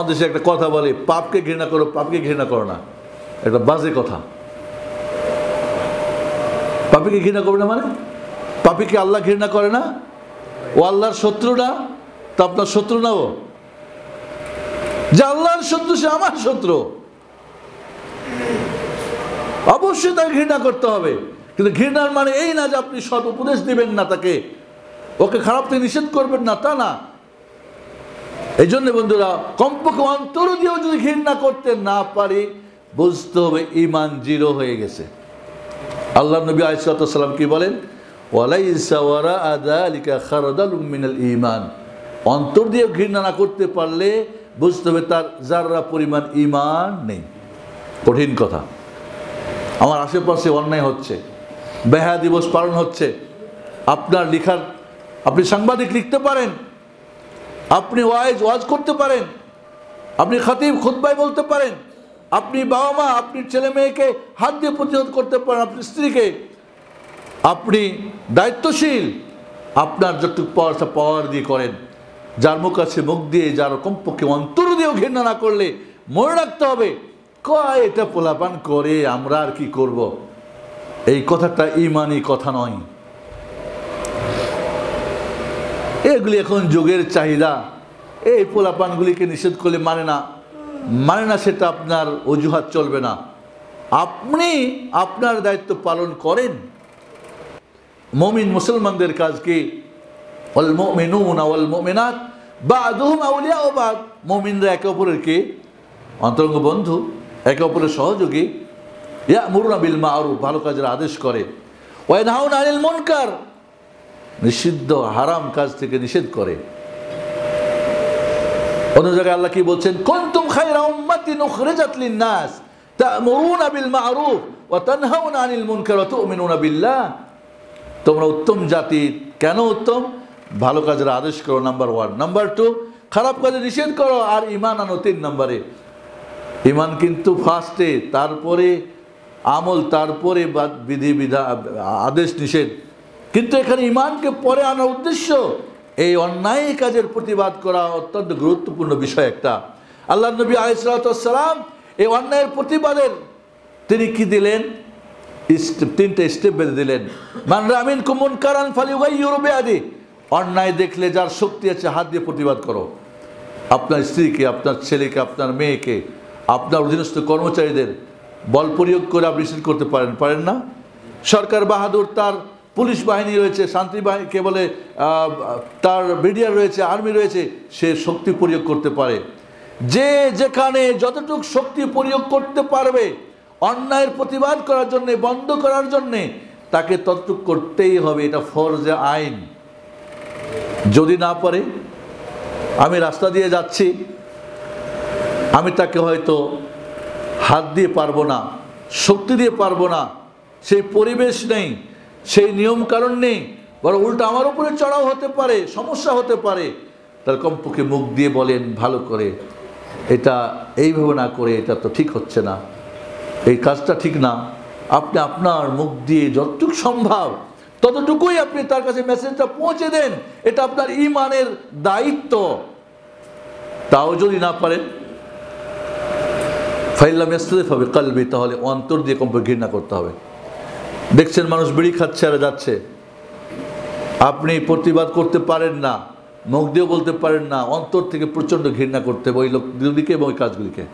আমাদের দেশে একটা কথা বলে, পাপকে ঘৃণা করো, পাপকে ঘৃণা করো না। একটা বাজে কথা। পাপীকে ঘৃণা করবে না মানে? পাপীকে আল্লাহ ঘৃণা করে না? ও আল্লাহর শত্রু না? তো আপনার শত্রু না ও? যে আল্লাহর শত্রু সে আমার শত্রু, অবশ্যই তাকে ঘৃণা করতে হবে। কিন্তু ঘৃণার মানে এই না যে আপনি সৎ উপদেশ দিবেন না, তাকে ওকে খারাপ থেকে নিষেধ করবেন না, তা না। এই জন্য বন্ধুরা, কমপক্ষে অন্তর দিয়েও যদি ঘৃণা করতে না পারি, বুঝতে হবে ঈমান জিরো হয়ে গেছে। আল্লাহ নবী আলাইহিস সালাম কি বলেন? ওয়ালাইসা ওয়ারাআ যালিকা খারদালুম মিনাল ঈমান। অন্তর দিয়ে ঘৃণা না করতে পারলে বুঝতে হবে তার যাররা পরিমাণ ঈমান নেই। কঠিন কথা। আমার আশেপাশে অন্যায় হচ্ছে, বেহায়া দিবস পালন হচ্ছে, আপনার লেখার, আপনি সাংবাদিক লিখতে পারেন, আপনি ওয়াজ করতে পারেন, আপনি খতিব খুতবায় বলতে পারেন, আপনি বাবা মা আপনি ছেলে মেয়েকে হাত দিয়ে প্রতিরোধ করতে পারেন, আপনি স্ত্রীকে, আপনি দায়িত্বশীল, আপনার যতটুকু পাওয়ার দিয়ে করেন। যার মুখ আছে মুখ দিয়ে, যার কমপক্ষে অন্তর দিয়েও ঘৃণা না করলে মনে রাখতে হবে, কয় এটা পোলাপান করে, আমরা আর কি করব। এই কথাটা ঈমানি কথা নয়। এগুলি এখন যুগের চাহিদা। এই পোলাপানগুলিকে নিষেধ করলে মানে না, সেটা আপনার অজুহাত চলবে না। আপনি আপনার দায়িত্ব পালন করেন। মুমিন মুসলমানদের কাজ কি? ওয়াল মুমিনুনা ওয়াল মুমিনাত বা'দুহুম আউলিয়াউ বা'দ। মুমিনরা একে অপরের কি? অন্তরঙ্গ বন্ধু, একে অপরের সহযোগী। ইয়া'মুরুনা বিল মা'রুফ, ভালো কাজের আদেশ করে। ওয়া ইয়ানহাউনা আনিল মুনকার, নিষিদ্ধ হারাম কাজ থেকে নিষেধ করে। অন্য জায়গায় আল্লাহ কি বলছেন? কুনতুম খায়রা উম্মাতিন উখরিজাত লিন-নাস তা'মুরুনা বিল মা'রুফ ওয়া তানহাউনা আনিল মুনকার ওয়া তু'মিনুনা বিল্লাহ। তোমরা উত্তম জাতি। কেন উত্তম? ভালো কাজের আদেশ করো, নাম্বার 1। নাম্বার 2, খারাপ কাজে নিষেধ করো, আর ঈমান আনো 3 নম্বরে। ঈমান কিন্তু ফার্স্টে, তারপরে আমল, তারপরে বিধি আদেশ নিষেধ। কিন্তু এখানে ঈমানকে পরে আনার উদ্দেশ্য এই অন্যায় কাজের প্রতিবাদ করা অত্যন্ত গুরুত্বপূর্ণ বিষয় একটা। আল্লাহ নবী আলাইহিস সালাম এই অন্যায়ের প্রতিবাদের তিনি কি দিলেন? 3টে স্টেপ বেঁধে দিলেন। মান রাআ মিনকুম মুনকারান ফালিয়ুগাইয়িরু বিয়াদিহি, অন্যায় দেখলে যার শক্তি আছে হাত দিয়ে প্রতিবাদ করো। আপনার স্ত্রীকে, আপনার ছেলেকে, আপনার মেয়েকে, আপনার অধীনস্থ কর্মচারীদের বল প্রয়োগ করে আপনি নিষেধ করতে পারেন না? সরকার বাহাদুর, তার পুলিশ বাহিনী রয়েছে, শান্তি বাহিনী, কে বলে তার বিডিআর রয়েছে, আর্মি রয়েছে, সে শক্তি প্রয়োগ করতে পারে। যে যেখানে যতটুকু শক্তি প্রয়োগ করতে পারবে অন্যায়ের প্রতিবাদ করার জন্যে, বন্ধ করার জন্যে, তাকে ততটুকু করতেই হবে। এটা ফরজে আইন। যদি না পারে, আমি রাস্তা দিয়ে যাচ্ছি, আমি তাকে হয়তো হাত দিয়ে পারবো না, শক্তি দিয়ে পারবো না, সেই পরিবেশ নেই, সেই নিয়মকানুন নেই, বরং উল্টা আমার উপরে চড়াও হতে পারে, সমস্যা হতে পারে, তার কমপক্ষে মুখ দিয়ে বলেন ভালো করে, এটা এইভাবে না করে এটা তো ঠিক হচ্ছে না, এই কাজটা ঠিক না। আপনি আপনার মুখ দিয়ে যতটুকু সম্ভব ততটুকুই আপনি তার কাছে মেসেজটা পৌঁছে দেন। এটা আপনার ঈমানের দায়িত্ব। তাও যদি না পারেন, ফাইল্লাম ইয়াসতারিফ বিকলবি, তাহলে অন্তর দিয়ে কমপক্ষে ঘৃণা করতে হবে। দেখছেন মানুষ বিড়ি খাচ্ছে আর যাচ্ছে, আপনি প্রতিবাদ করতে পারেন না, মুখ দিয়েও বলতে পারেন না, অন্তর থেকে প্রচণ্ড ঘৃণা করতে হবে ওই লোকগুলিকে এবং ওই কাজগুলিকে।